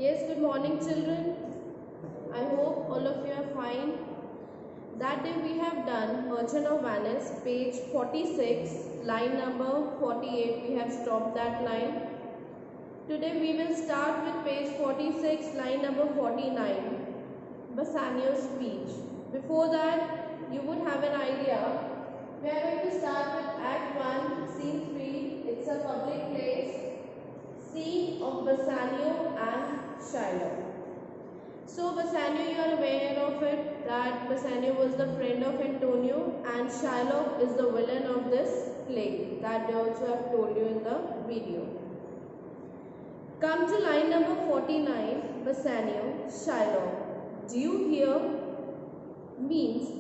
Yes, good morning, children. I hope all of you are fine. That day we have done Merchant of Venice, page 46, line number 48. We have stopped that line. Today we will start with page 46, line number 49, Bassanio's speech. Before that, you would have an idea. We are going to start with Act 1, Scene 3. It's a public place. Scene of Bassanio and Shylock. So Bassanio, you are aware of it that Bassanio was the friend of Antonio and Shylock is the villain of this play that they also have told you in the video. Come to line number 49, Bassanio, Shylock. Do you hear? Means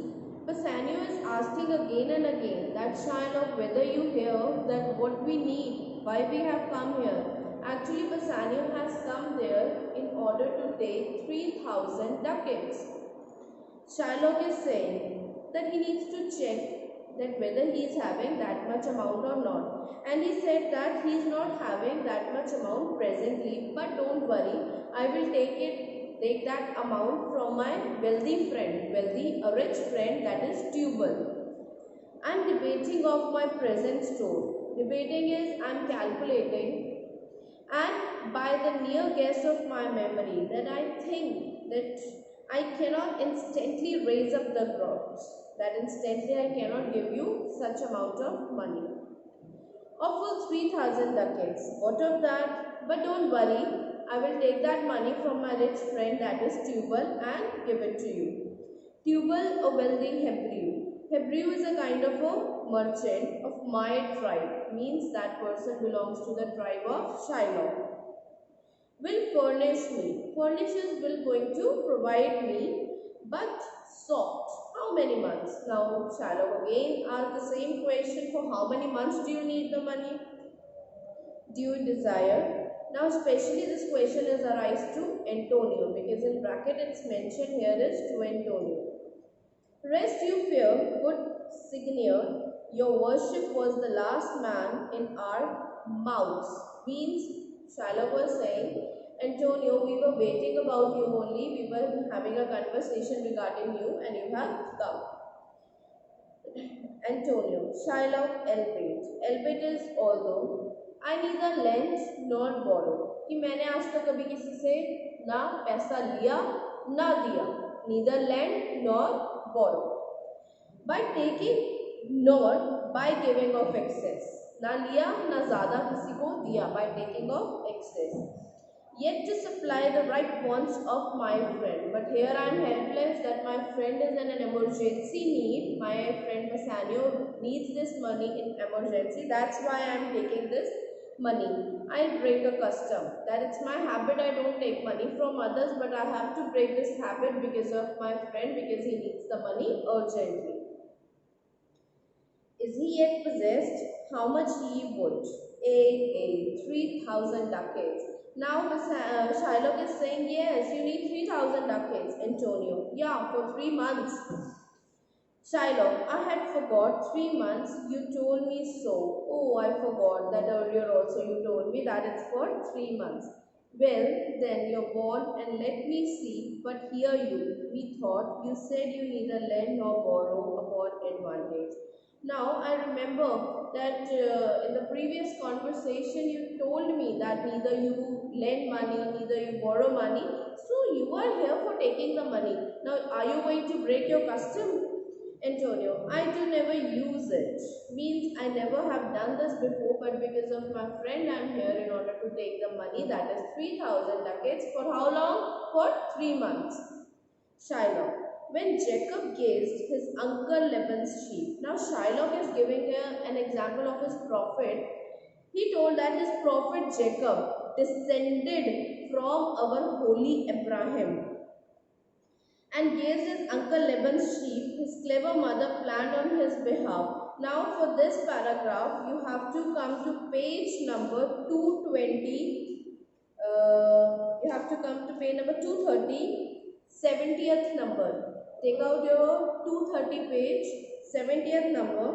Bassanio is asking again and again that Shylock whether you hear that what we need, why we have come here. Actually, Bassanio has come there in order to take 3,000 ducats. Shylock is saying that he needs to check that whether he is having that much amount or not. And he said that he is not having that much amount presently, but don't worry, I will take that amount from my wealthy friend, a rich friend, that is Tubal. I am debating of my present store. Debating is I am calculating, and by the near guess of my memory that I think that I cannot instantly raise up the crops, that instantly I cannot give you such amount of money. Of full 3,000 ducats. What of that? But don't worry, I will take that money from my rich friend, that is Tubal, and give it to you. Tubal, a wealthy Hebrew. Hebrew is a kind of a merchant of my tribe, means that person belongs to the tribe of Shiloh. Will furnish me. Furnishes will going to provide me, but soft. How many months? Now Shiloh again asked the same question, for how many months do you need the money? Do you desire? Now especially this question is arise to Antonio, because in bracket it's mentioned here is to Antonio. Rest you fear, good Signor, your worship was the last man in our mouths. Means, Shylock was saying, Antonio, we were waiting about you only, we were having a conversation regarding you and you have come. Antonio, Shylock, Elpate. Elpate is although I neither lent nor borrow. कि मैंने आज तक कभी किसी से ना पैसा लिया ना दिया. Neither lend nor borrow. By taking not by giving of excess. ना लिया ना ज़्यादा किसी को दिया. By taking of excess. Yet to supply the right wants of my friend. But here I am helpless that my friend is in an emergency need. My friend Bassanio needs this money in emergency. That's why I am taking this money. I break a custom. That it's my habit. I don't take money from others, but I have to break this habit because of my friend, because he needs the money urgently. Is he yet possessed? How much he would? 3,000 ducats. Now Shylock is saying, yes, you need 3,000 ducats, Antonio. Yeah, for 3 months. Shylock, I had forgot 3 months. You told me so. Oh, I forgot that earlier also you told me that it's for 3 months. Well, then you're born and let me see, but hear you. We thought you said you neither lend nor borrow upon advantage. Now I remember that in the previous conversation you told me that neither you lend money, neither you borrow money. So you are here for taking the money. Now are you going to break your custom? Antonio, I do never use it. Means I never have done this before, but because of my friend I am here in order to take the money, that is 3,000 ducats. For how long? For 3 months. Shylock. When Jacob gazed his uncle Laban's sheep. Now Shylock is giving here an example of his prophet. He told that his prophet Jacob descended from our holy Abraham and gazed his uncle Laban's sheep. His clever mother planned on his behalf. Now for this paragraph you have to come to page number 220. You have to come to page number 230, 70th number. Take out your 230 page, 70th number.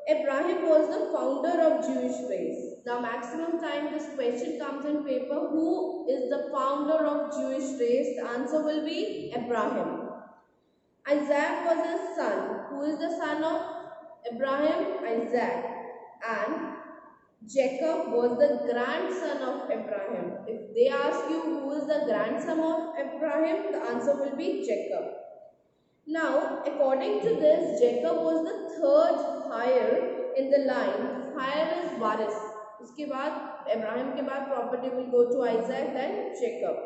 Abraham was the founder of Jewish race. Now maximum time this question comes in paper. Who is the founder of Jewish race? The answer will be Abraham. Isaac was his son. Who is the son of Abraham? Isaac. And Jacob was the grandson of Abraham. If they ask you who is the grandson of Abraham, the answer will be Jacob. Now, according to this, Jacob was the third higher in the line. Higher is Varis. उसके बाद Abraham के बाद property will go to Isaac, then Jacob.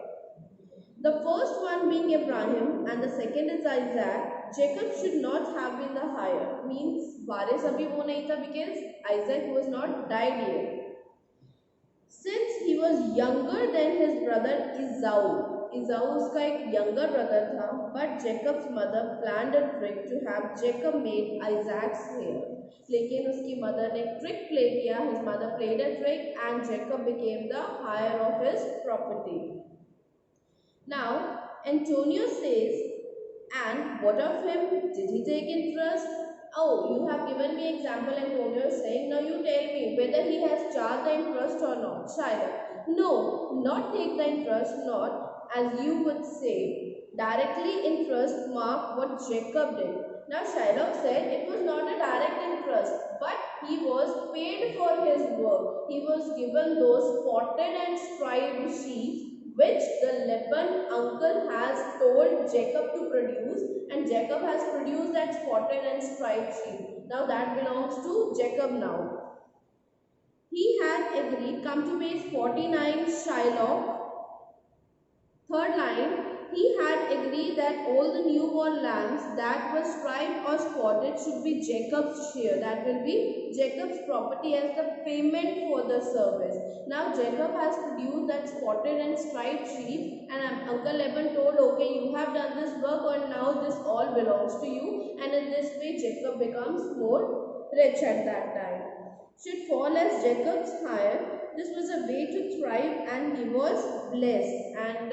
The first one being Abraham and the second is Isaac. Jacob should not have been the higher. Means Varis अभी वो नहीं था because Isaac was not died yet. Since he was younger than his brother Esau. Esau उसका एक younger brother था, but Jacob's mother planned a trick to have Jacob made Isaac's heir. लेकिन उसकी mother ने trick play किया. His mother played a trick and Jacob became the heir of his property. Now Antonio says, and what of him? Did he take interest? Oh, you have given me example. Antonio is saying, now you tell me whether he has charged the interest or not. Shylock, no, not take the interest, not as you would say, directly interest mark what Jacob did. Now Shylock said it was not a direct interest, but he was paid for his work. He was given those spotted and striped sheep which the Laban uncle has told Jacob to produce, and Jacob has produced that spotted and striped sheep. Now that belongs to Jacob now. He had agreed, come to page 49, Shylock. Third line, he had agreed that all the newborn lambs that were striped or spotted should be Jacob's share. That will be Jacob's property as the payment for the service. Now Jacob has produced that spotted and striped sheep, and Uncle Laban told, okay, you have done this work and now this all belongs to you, and in this way Jacob becomes more rich at that time. Should fall as Jacob's hire. This was a way to thrive and he was blessed, and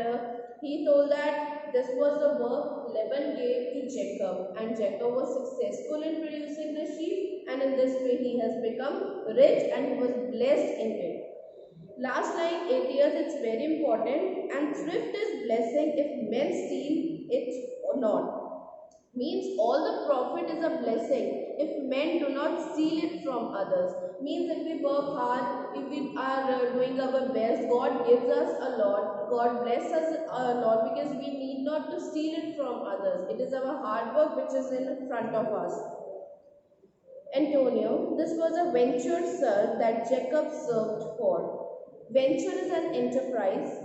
he told that this was the work Laban gave to Jacob, and Jacob was successful in producing the sheep, and in this way he has become rich and he was blessed in it. Last line, 80th, it's very important. And thrift is blessing if men steal it or not. Means all the profit is a blessing if men do not steal it from others. Means if we work hard, if we are doing our best, God gives us a lot. God bless us a lot because we need not to steal it from others. It is our hard work which is in front of us. Antonio, this was a venture, sir, that Jacob served for. Venture is an enterprise,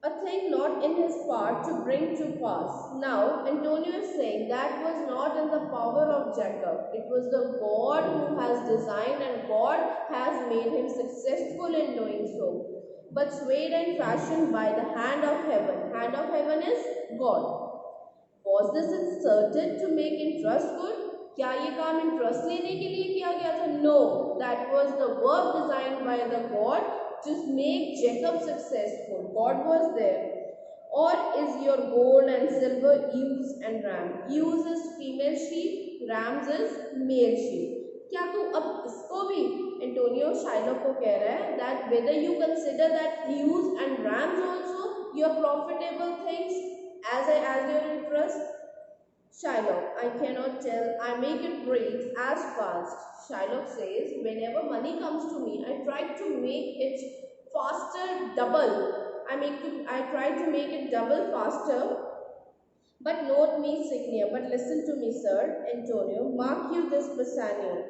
a thing not in his part to bring to pass. Now, Antonio is saying that was not in the power of Jacob. It was the God who has designed, and God has made him successful in doing so. But swayed and fashioned by the hand of heaven. Hand of heaven is God. Was this inserted to make interest good? क्या ये काम interest लेने के लिए किया गया था? No, that was the work designed by the God to make Jacob successful. God was there. Or is your gold and silver ewes and ram? Ewes is female sheep, rams is male sheep. क्या तू अब इसको भी Antonio Shylock को कह रहा है that whether you consider that ewes and rams also your profitable things as your interest? Shylock, I cannot tell. I make it break as fast. Shylock says, whenever money comes to me, I try to make it faster, double. I try to make it double faster. But note me, Signia. But listen to me, sir. Antonio, mark you this Bassanio.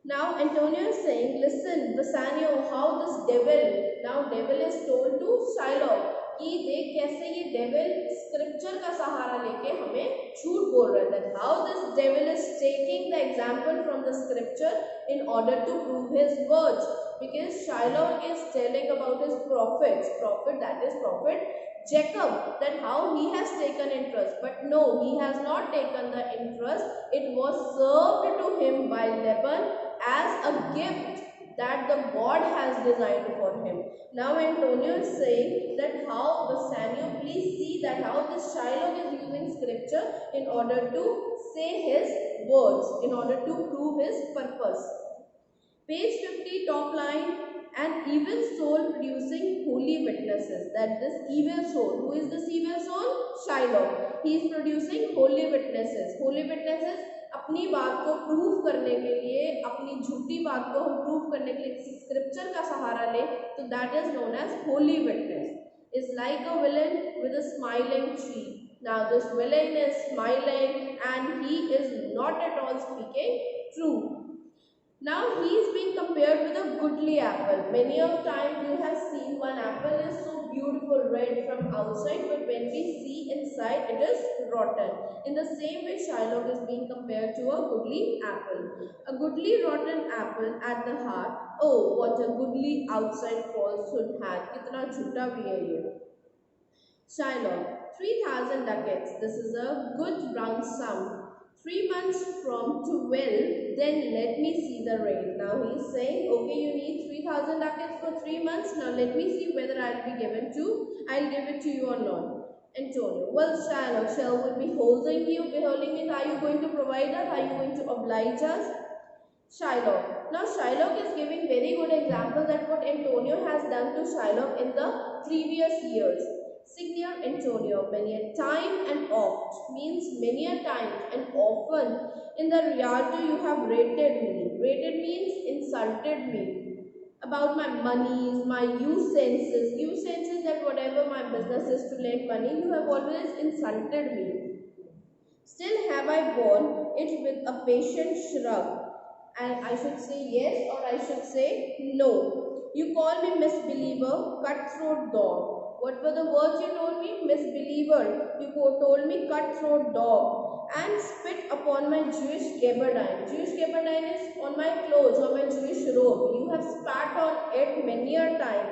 Now Antonio is saying, listen, Bassanio, how this devil. Now devil is told to Shylock. कि देख कैसे ये devil scripture का सहारा लेके हमें झूठ बोल रहा है. that how this devil is taking the example from the scripture in order to prove his words, because Shylock is telling about his prophet that is prophet Jacob, that how he has taken interest, but no, he has not taken the interest. It was served to him by Laban as a gift that the God has designed for him. Now Antonio is saying that how Bassanio, please see that how this Shylock is using scripture in order to say his words, in order to prove his purpose. Page 50, top line, an evil soul producing holy witnesses. That this evil soul, who is this evil soul? Shylock. He is producing holy witnesses. Holy witnesses अपनी बात को prove करने के लिए, अपनी झूठी बात को हम प्रूव करने के लिए किसी स्क्रिप्चर का सहारा ले, तो that is known as holy witness. Is like a villain with a smiling cheek. Now this villain is smiling and he is not at all speaking true. Now he is being compared with a goodly apple. Many of times you have seen one apple is so beautiful red from outside, but when we see inside it is rotten. In the same way Shylock is being compared to a goodly apple. A goodly rotten apple at the heart. Oh, what a goodly outside falsehood had. Kitna jhutta bhi hai ye. Shylock, 3,000 ducats. This is a good round sum. 3 months from 12, then let me see the rate. Now he is saying, okay, you need 3,000 ducats for 3 months. Now let me see whether I'll give it to you or not. Antonio, well, Shylock, shall we be holding it? Are you going to provide us? Are you going to oblige us? Shylock. Now Shylock is giving very good example that what Antonio has done to Shylock in the previous years. Signor Antonio, many a time and oft means many a time and often in the reality you have rated me. Rated means insulted me about my monies, my usances. Usances that whatever my business is to lend money, you have always insulted me. Still have I borne it with a patient shrug. And I should say yes or I should say no. You call me misbeliever, cutthroat dog. What were the words you told me? Misbeliever. You told me cutthroat dog. And spit upon my Jewish gabardine. Jewish gabardine is on my clothes, on my Jewish robe. You have spat on it many a time.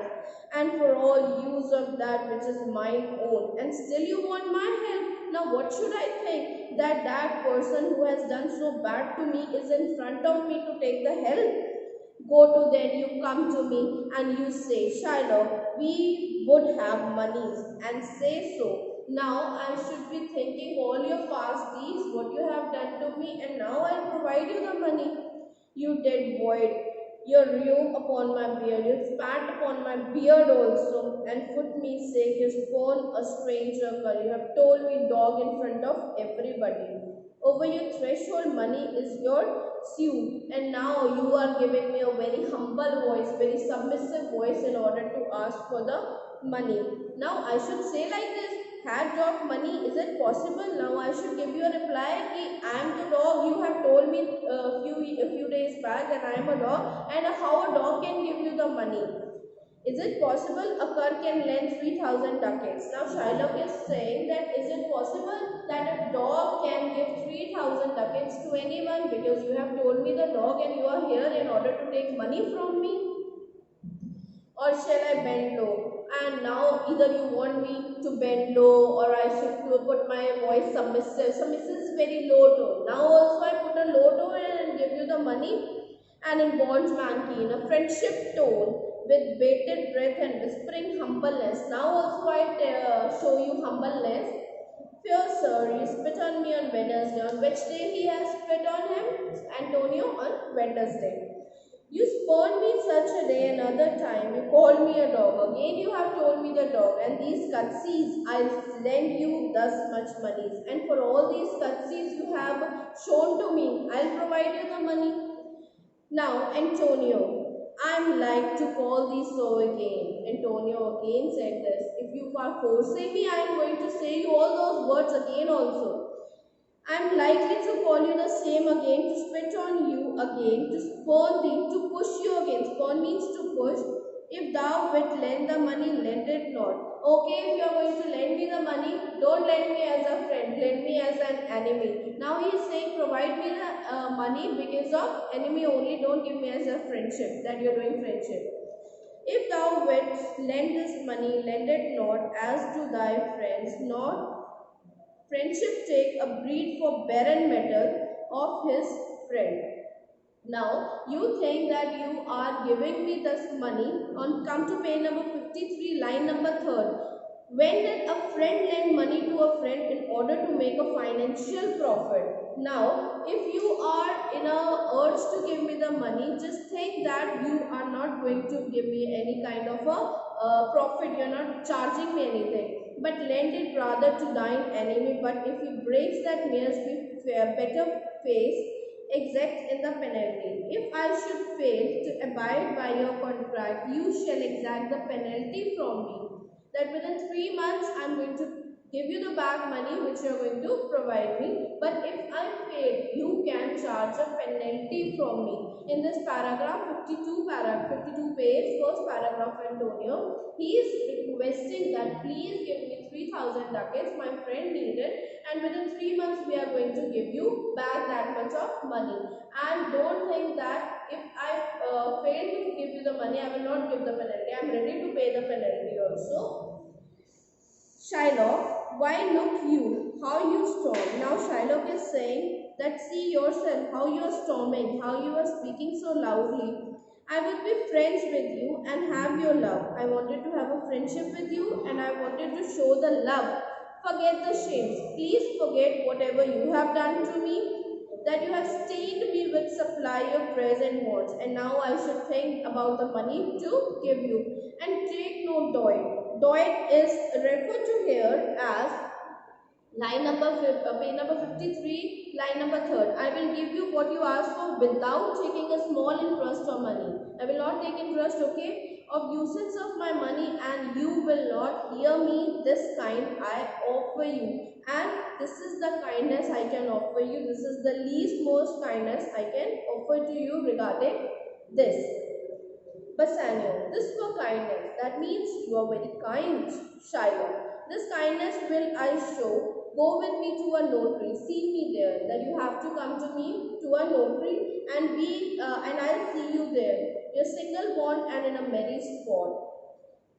And for all use of that which is mine own. And still you want my help. Now what should I think? That person who has done so bad to me is in front of me to take the help? Go to then, you come to me and you say, Shylock, we would have monies, and say so. Now I should be thinking all your past deeds, what you have done to me, and now I'll provide you the money. You dead void, your robe upon my beard, you spat upon my beard also, and put me sake, you scorn a stranger girl. You have told me dog in front of everybody. Over your threshold money is your suit, and now you are giving me a very humble voice, very submissive voice in order to ask for the money. Now I should say like this, had dog money, is it possible? Now I should give you a reply ki I am the dog, you have told me a few days back that I am a dog, and how a dog can give you the money? Is it possible a cur can lend 3,000 ducats? Now Shylock is saying that is it possible that a dog can give 3,000 ducats to anyone, because you have told me the dog and you are here in order to take money from me? Or shall I bend low? And now either you want me to bend low or I should put my voice submissive. Submissive is very low tone. Now also I put a low tone and give you the money. And in bondsman key, in a friendship tone, with bated breath and whispering humbleness. Now also I show you humbleness. Fair sir, you spit on me on Wednesday. On which day he has spit on him? Antonio, on Wednesday. You spurned me such a day another time. You called me a dog. Again you have told me the dog. And these cutsies, I'll lend you thus much monies. And for all these cutsies you have shown to me, I'll provide you the money. Now, Antonio, I'm like to call thee so again. Antonio again said this. If you are forcing me, I am going to say you all those words again also. I am likely to call you the same again, to spit on you again, to spurn thee, to push you again. Spurn means to push. If thou wilt lend the money, lend it not. Okay, if you are going to lend me the money, don't lend me as a friend, lend me as an enemy. Now he is saying, provide me the money because of enemy only, don't give me as a friendship, that you are doing friendship. If thou wilt lend this money, lend it not as to thy friends, nor friendship take a breed for barren metal of his friend. Now, you think that you are giving me this money on come to page number 53, line number 3rd. When did a friend lend money to a friend in order to make a financial profit? Now, if you are in a urge to give me the money, just think that you are not going to give me any kind of a profit. You are not charging me anything, but lend it rather to thine enemy. But if he breaks that means with better face, exact in the penalty. If I should fail to abide by your contract, you shall exact the penalty from me. That within 3 months I am going to give you the back money which you are going to provide me. But if I fail, you can charge a penalty from me. In this paragraph 52 page, first paragraph, Antonio, he is requesting that please give me 3000 ducats, my friend needed, and within 3 months we are going to give you back that much of money. And don't think that if I fail to give you the money, I will not give the penalty. I am ready to pay the penalty also. Shylock, why look you, how you storm. Now Shylock is saying that see yourself, how you are storming, how you are speaking so loudly. I would be friends with you and have your love. I wanted to have a friendship with you and I wanted to show the love. Forget the shames. Please forget whatever you have done to me, that you have stained me with supply of present wants, and now I should think about the money to give you. And take no doit. Doit is referred to here as page number 53, line number 3rd. I will give you what you ask for without taking a small interest or money. I will not take interest, okay, of usage of my money, and you will not hear me. This kind I offer you, and this is the kindness I can offer you. This is the least most kindness I can offer to you regarding this. Bassanio, this for kindness. That means you are very kind, Shiloh. This kindness will I show. Go with me to a notary. See me there. That you have to come to me to a notary, and I'll see you there. You're single born and in a merry spot.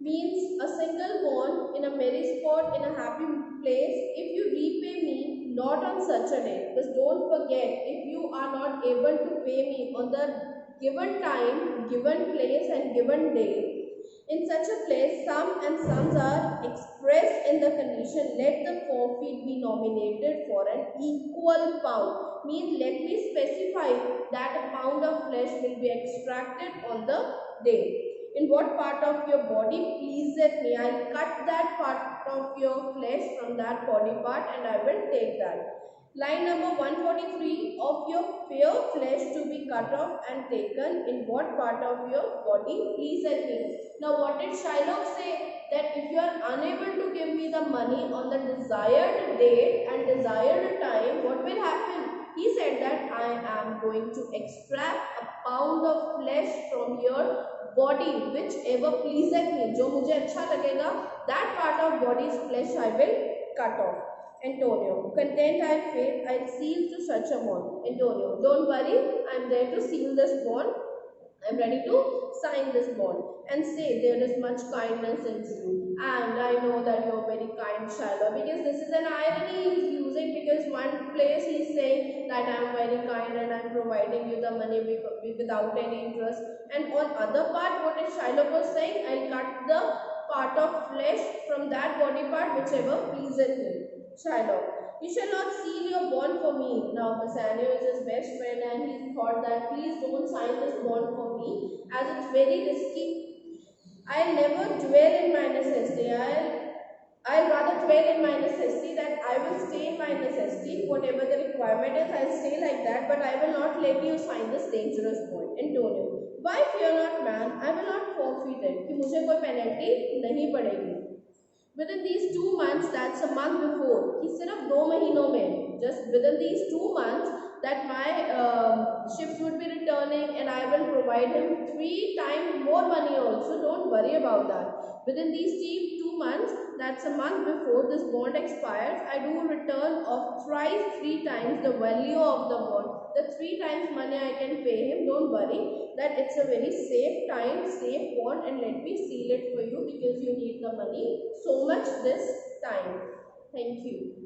Means a single born in a merry spot in a happy place. If you repay me not on such a day, because don't forget, if you are not able to pay me on the given time, given place and given day, in such a place, sum and sums are expressed in the condition, let the forfeit be nominated for an equal pound. Means let me specify that a pound of flesh will be extracted on the day. In what part of your body pleaseth me, I'll cut that part of your flesh from that body part and I will take that. Line number 143, of your fair flesh to be cut off and taken, in what part of your body pleaseth me. Now what did Shylock say? That if you are unable to give me the money on the desired date and desired time, what will happen? He said that I am going to extract a pound of flesh from your body, whichever pleaseth me, जो मुझे अच्छा लगेगा, that part of body's flesh I will cut off. Antonio, content I have faith, I'll seal to such a bond. Antonio, don't worry, I'm there to seal this bond. I'm ready to sign this bond and say there is much kindness in you, and I know that you're very kind, Shiloh, because this is an irony he's using, because one place he's saying that I'm very kind and I'm providing you the money without any interest, and on other part what is Shiloh was saying, I'll cut the part of flesh from that body part whichever pleases him. Shiloh, you shall not seal your bond for me. Now Bassanio is his best friend and he thought that please don't sign this bond for me as it's very risky. I'll never dwell in my necessity. I'll rather dwell in my necessity, that I will stay in my necessity. Whatever the requirement is, I'll stay like that, but I will not let you sign this dangerous bond. Antonio, why fear not man? I will not forfeit it. कि मुझे कोई penalty नहीं पड़ेगी. Within these 2 months, that's a month before, कि सिर्फ 2 महीनों में, just within these 2 months, that my ships would be returning and I will provide him 3 times more money also. Don't worry about that. Within these 2 months, that's a month before this bond expires, I do a return of thrice 3 times the value of the bond. The 3 times money I can pay him. Don't worry, that it's a very safe time, safe bond, and let me seal it for you because you need the money so much this time. Thank you.